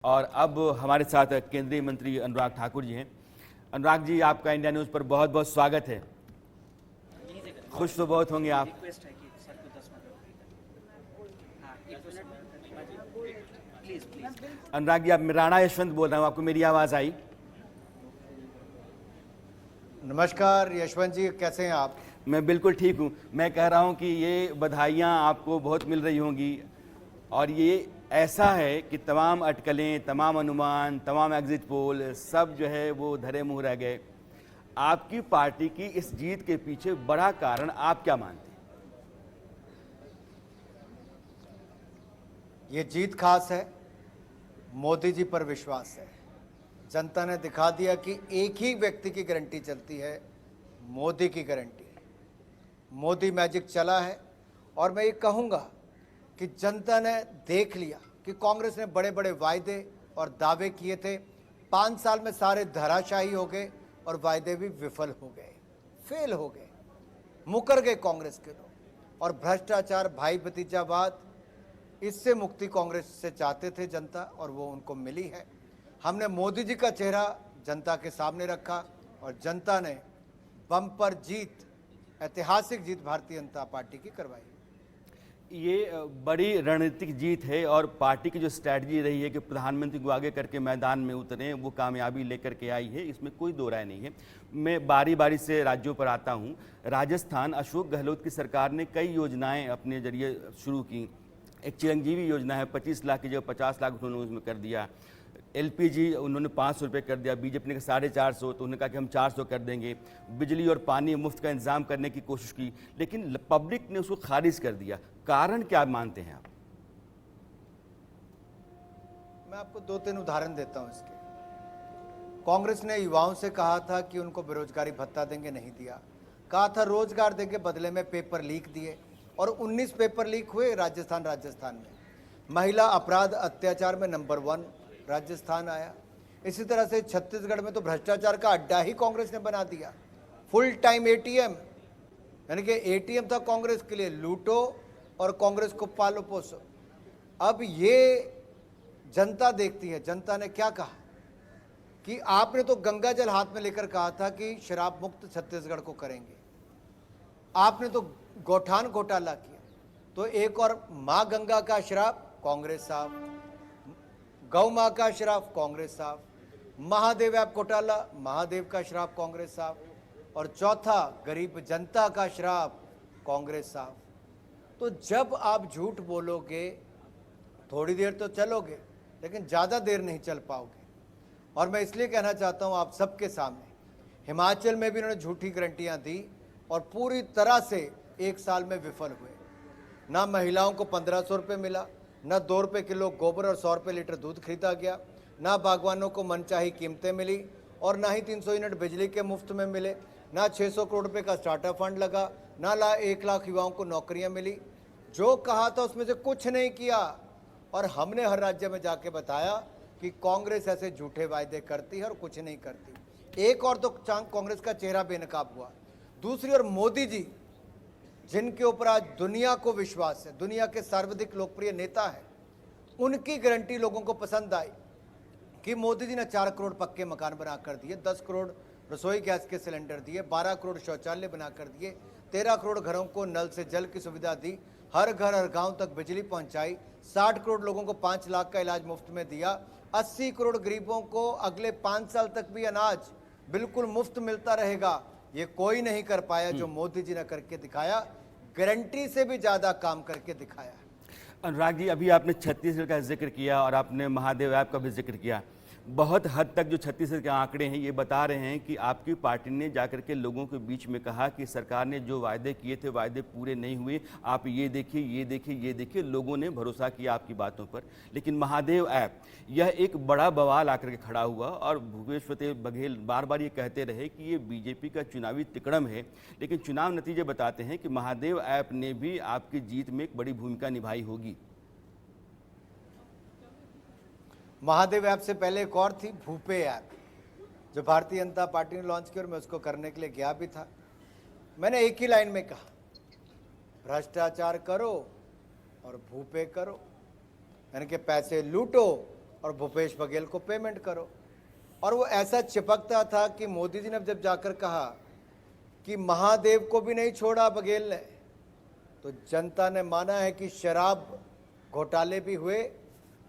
और अब हमारे साथ केंद्रीय मंत्री अनुराग ठाकुर जी हैं। अनुराग जी, आपका इंडिया न्यूज़ पर बहुत बहुत स्वागत है। खुश तो बहुत होंगे आप। अनुराग जी, आप राणा यशवंत बोल रहा हूँ, आपको मेरी आवाज़ आई? नमस्कार यशवंत जी, कैसे हैं आप? मैं बिल्कुल ठीक हूँ। मैं कह रहा हूँ कि ये बधाइयाँ आपको बहुत मिल रही होंगी और ये ऐसा है कि तमाम अटकलें, तमाम अनुमान, तमाम एग्जिट पोल सब जो है वो धरे मुंह रह गए। आपकी पार्टी की इस जीत के पीछे बड़ा कारण आप क्या मानते हैं? ये जीत खास है, मोदी जी पर विश्वास है। जनता ने दिखा दिया कि एक ही व्यक्ति की गारंटी चलती है, मोदी की गारंटी। मोदी मैजिक चला है और मैं ये कहूँगा कि जनता ने देख लिया कि कांग्रेस ने बड़े बड़े वायदे और दावे किए थे, 5 साल में सारे धराशायी हो गए और वायदे भी विफल हो गए, फेल हो गए, मुकर गए कांग्रेस के लोग। और भ्रष्टाचार, भाई भतीजावाद, इससे मुक्ति कांग्रेस से चाहते थे जनता और वो उनको मिली है। हमने मोदी जी का चेहरा जनता के सामने रखा और जनता ने बम्पर जीत, ऐतिहासिक जीत भारतीय जनता पार्टी की करवाई। ये बड़ी रणनीतिक जीत है और पार्टी की जो स्ट्रैटेजी रही है कि प्रधानमंत्री को आगे करके मैदान में उतरें, वो कामयाबी लेकर के आई है, इसमें कोई दो राय नहीं है। मैं बारी बारी से राज्यों पर आता हूँ। राजस्थान, अशोक गहलोत की सरकार ने कई योजनाएं अपने जरिए शुरू की। एक चिरंजीवी योजना है, 25 लाख की जगह 50 लाख उन्होंने उसमें कर दिया। एलपीजी उन्होंने 500 रुपये कर दिया, बीजेपी ने 450, तो उन्होंने कहा कि हम 400 कर देंगे। बिजली और पानी मुफ्त का इंतजाम करने की कोशिश की, लेकिन पब्लिक ने उसको खारिज कर दिया। कारण क्या मानते हैं आप? मैं आपको 2-3 उदाहरण देता हूं इसके। कांग्रेस ने युवाओं से कहा था कि उनको बेरोजगारी भत्ता देंगे, नहीं दिया। कहा था रोजगार देंगे, बदले में पेपर लीक दिए और 19 पेपर लीक हुए राजस्थान में। महिला अपराध अत्याचार में नंबर 1 राजस्थान आया। इसी तरह से छत्तीसगढ़ में तो भ्रष्टाचार का अड्डा ही कांग्रेस ने बना दिया। फुल टाइम एटीएम, यानी कि एटीएम था कांग्रेस के लिए, लूटो और कांग्रेस को पालो पोसो। अब ये जनता देखती है। जनता ने क्या कहा कि आपने तो गंगा जल हाथ में लेकर कहा था कि शराब मुक्त छत्तीसगढ़ को करेंगे, आपने तो गौठान घोटाला किया, तो एक और माँ गंगा का श्राप कांग्रेस साहब, गौ माँ का श्राप कांग्रेस साहब, महादेव ऐप घोटाला, महादेव का श्राप कांग्रेस साहब, और चौथा गरीब जनता का श्राप कांग्रेस साहब। तो जब आप झूठ बोलोगे, थोड़ी देर तो चलोगे लेकिन ज़्यादा देर नहीं चल पाओगे। और मैं इसलिए कहना चाहता हूँ आप सबके सामने, हिमाचल में भी उन्होंने झूठी गारंटियाँ दी और पूरी तरह से 1 साल में विफल हुए। ना महिलाओं को 1500 रुपये मिला, ना 2 रुपये किलो गोबर और 100 रुपये लीटर दूध खरीदा गया, ना बागवानों को मनचाही कीमतें मिली और ना ही 300 यूनिट बिजली के मुफ्त में मिले, ना 600 करोड़ रुपये का स्टार्टअप फंड लगा, ना 1 लाख युवाओं को नौकरियां मिली। जो कहा था उसमें से कुछ नहीं किया। और हमने हर राज्य में जाके बताया कि कांग्रेस ऐसे झूठे वायदे करती है और कुछ नहीं करती। एक और तो कांग्रेस का चेहरा बेनकाब हुआ, दूसरी ओर मोदी जी, जिनके ऊपर आज दुनिया को विश्वास है, दुनिया के सर्वाधिक लोकप्रिय नेता है, उनकी गारंटी लोगों को पसंद आई कि मोदी जी ने 4 करोड़ पक्के मकान बनाकर दिए, 10 करोड़ रसोई गैस के सिलेंडर दिए, 12 करोड़ शौचालय बनाकर दिए, 13 करोड़ घरों को नल से जल की सुविधा दी, हर घर हर गांव तक बिजली पहुंचाई, 60 करोड़ लोगों को 5 लाख का इलाज मुफ्त में दिया, 80 करोड़ गरीबों को अगले 5 साल तक भी अनाज बिल्कुल मुफ्त मिलता रहेगा। ये कोई नहीं कर पाया जो मोदी जी ने करके दिखाया, गारंटी से भी ज्यादा काम करके दिखाया। अनुराग जी, अभी आपने छत्तीसगढ़ का जिक्र किया और आपने महादेव ऐप का भी जिक्र किया। बहुत हद तक जो छत्तीसगढ़ के आंकड़े हैं ये बता रहे हैं कि आपकी पार्टी ने जाकर के लोगों के बीच में कहा कि सरकार ने जो वायदे किए थे वायदे पूरे नहीं हुए, आप ये देखिए, ये देखिए, ये देखिए। लोगों ने भरोसा किया आपकी बातों पर। लेकिन महादेव ऐप, यह एक बड़ा बवाल आकर के खड़ा हुआ और भूपेश बघेल बार बार ये कहते रहे कि ये बीजेपी का चुनावी तिकड़म है। लेकिन चुनाव नतीजे बताते हैं कि महादेव ऐप ने भी आपकी जीत में एक बड़ी भूमिका निभाई होगी। महादेव ऐप से पहले एक और थी, भूपे ऐप, जो भारतीय जनता पार्टी ने लॉन्च की और मैं उसको करने के लिए गया भी था। मैंने एक ही लाइन में कहा, भ्रष्टाचार करो और भूपे करो, यानी कि पैसे लूटो और भूपेश बघेल को पेमेंट करो। और वो ऐसा चिपकता था कि मोदी जी ने जब जाकर कहा कि महादेव को भी नहीं छोड़ा बघेल ने, तो जनता ने माना है कि शराब घोटाले भी हुए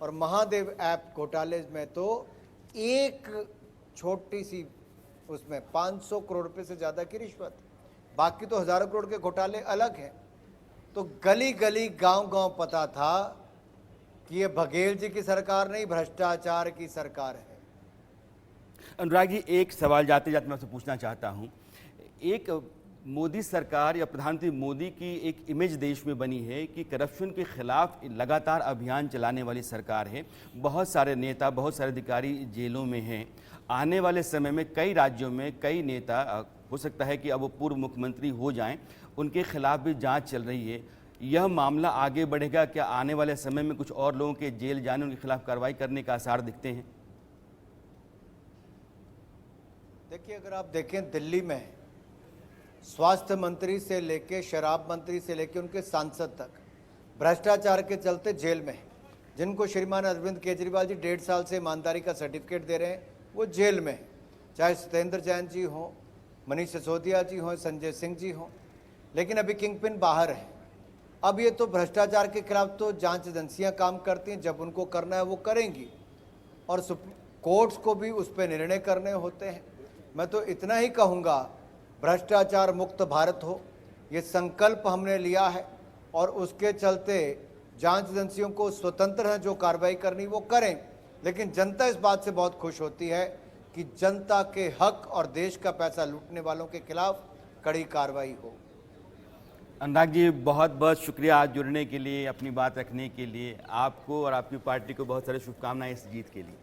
और महादेव ऐप घोटाले में तो एक छोटी सी उसमें 500 करोड़ रुपए से ज़्यादा की रिश्वत, बाकी तो हज़ारों करोड़ के घोटाले अलग हैं। तो गली गली गांव गांव पता था कि ये बघेल जी की सरकार नहीं, भ्रष्टाचार की सरकार है। अनुराग जी, एक सवाल जाते जाते मैं आपसे पूछना चाहता हूं। एक मोदी सरकार या प्रधानमंत्री मोदी की एक इमेज देश में बनी है कि करप्शन के खिलाफ लगातार अभियान चलाने वाली सरकार है। बहुत सारे नेता, बहुत सारे अधिकारी जेलों में हैं। आने वाले समय में कई राज्यों में कई नेता, हो सकता है कि अब वो पूर्व मुख्यमंत्री हो जाएं, उनके खिलाफ भी जांच चल रही है। यह मामला आगे बढ़ेगा क्या? आने वाले समय में कुछ और लोगों के जेल जाने, उनके खिलाफ कार्रवाई करने का आसार दिखते हैं? देखिए, अगर आप देखें दिल्ली में स्वास्थ्य मंत्री से लेके शराब मंत्री से लेके उनके सांसद तक भ्रष्टाचार के चलते जेल में, जिनको श्रीमान अरविंद केजरीवाल जी 1.5 साल से ईमानदारी का सर्टिफिकेट दे रहे हैं, वो जेल में हैं। चाहे सत्येंद्र जैन जी हों, मनीष सिसोदिया जी हों, संजय सिंह जी हों, लेकिन अभी किंगपिन बाहर है। अब ये तो भ्रष्टाचार के खिलाफ तो जांच एजेंसियां काम करती हैं, जब उनको करना है वो करेंगी और कोर्ट्स को भी उस पर निर्णय करने होते हैं। मैं तो इतना ही कहूँगा, भ्रष्टाचार मुक्त भारत हो, ये संकल्प हमने लिया है और उसके चलते जांच एजेंसियों को स्वतंत्र है जो कार्रवाई करनी वो करें। लेकिन जनता इस बात से बहुत खुश होती है कि जनता के हक और देश का पैसा लूटने वालों के खिलाफ कड़ी कार्रवाई हो। अनुराग जी, बहुत बहुत शुक्रिया आज जुड़ने के लिए, अपनी बात रखने के लिए। आपको और आपकी पार्टी को बहुत सारी शुभकामनाएं इस जीत के लिए।